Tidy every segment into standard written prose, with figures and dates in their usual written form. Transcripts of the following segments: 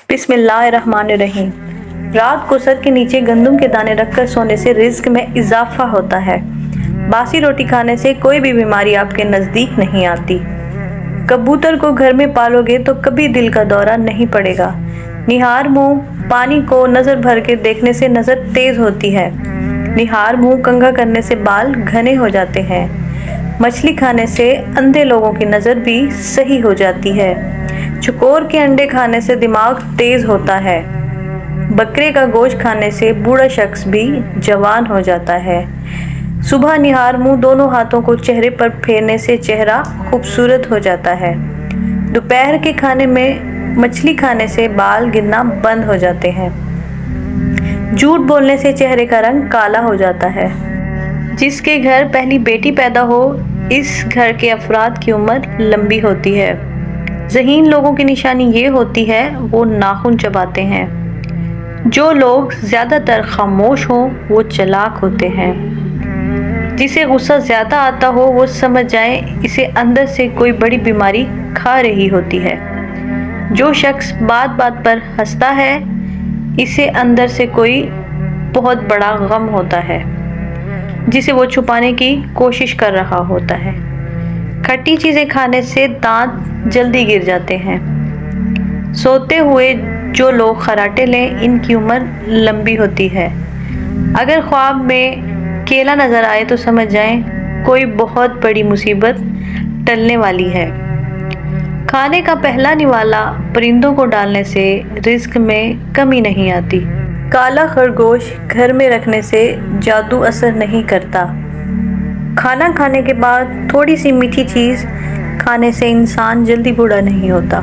बिस्मिल्लाहिर्रहमानिर्रहीम। रात को सर के नीचे गंदम के दाने रखकर सोने से रिज्क में इजाफा होता है। बासी रोटी खाने से कोई भी बीमारी आपके नज़दीक नहीं आती। कबूतर को घर में पालोगे तो कभी दिल का दौरा नहीं पड़ेगा। निहार मुंह पानी को नज़र भर के देखने से नज़र तेज होती है। निहार मुंह कंघा करने से बाल घने हो जाते हैं। मछली खाने से अंधे लोगों की नज़र भी सही हो जाती है। चकोर के अंडे खाने से दिमाग तेज होता है। बकरे का गोश्त खाने से बूढ़ा शख्स भी जवान हो जाता है। सुबह निहार मुंह दोनों हाथों को चेहरे पर फेरने से चेहरा खूबसूरत हो जाता है। दोपहर के खाने में मछली खाने से बाल गिरना बंद हो जाते हैं। झूठ बोलने से चेहरे का रंग काला हो जाता है। जिसके घर पहली बेटी पैदा हो, इस घर के अफराद की उम्र लंबी होती है। ज़हीन लोगों की निशानी ये होती है, वो नाखून चबाते हैं। जो लोग ज़्यादातर खामोश हों वो चालाक होते हैं। जिसे गुस्सा ज़्यादा आता हो वो समझ जाए इसे अंदर से कोई बड़ी बीमारी खा रही होती है। जो शख्स बात बात पर हंसता है इसे अंदर से कोई बहुत बड़ा गम होता है जिसे वो छुपाने की कोशिश कर रहा होता है। खट्टी चीज़ें खाने से दांत जल्दी गिर जाते हैं। सोते हुए जो लोग खर्राटे लें इनकी उम्र लंबी होती है। अगर ख्वाब में केला नज़र आए तो समझ जाएं कोई बहुत बड़ी मुसीबत टलने वाली है। खाने का पहला निवाला परिंदों को डालने से रिज्क में कमी नहीं आती। काला खरगोश घर में रखने से जादू असर नहीं करता। खाना खाने के बाद थोड़ी सी मीठी चीज़ खाने से इंसान जल्दी बूढ़ा नहीं होता।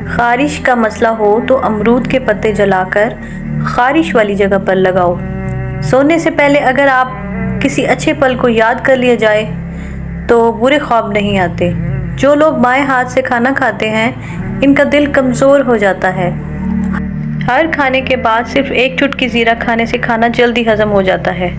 खारिश का मसला हो तो अमरूद के पत्ते जलाकर खारिश वाली जगह पर लगाओ। सोने से पहले अगर आप किसी अच्छे पल को याद कर लिया जाए तो बुरे ख्वाब नहीं आते। जो लोग बाएं हाथ से खाना खाते हैं इनका दिल कमज़ोर हो जाता है। हर खाने के बाद सिर्फ एक चुटकी ज़ीरा खाने से खाना जल्दी हजम हो जाता है।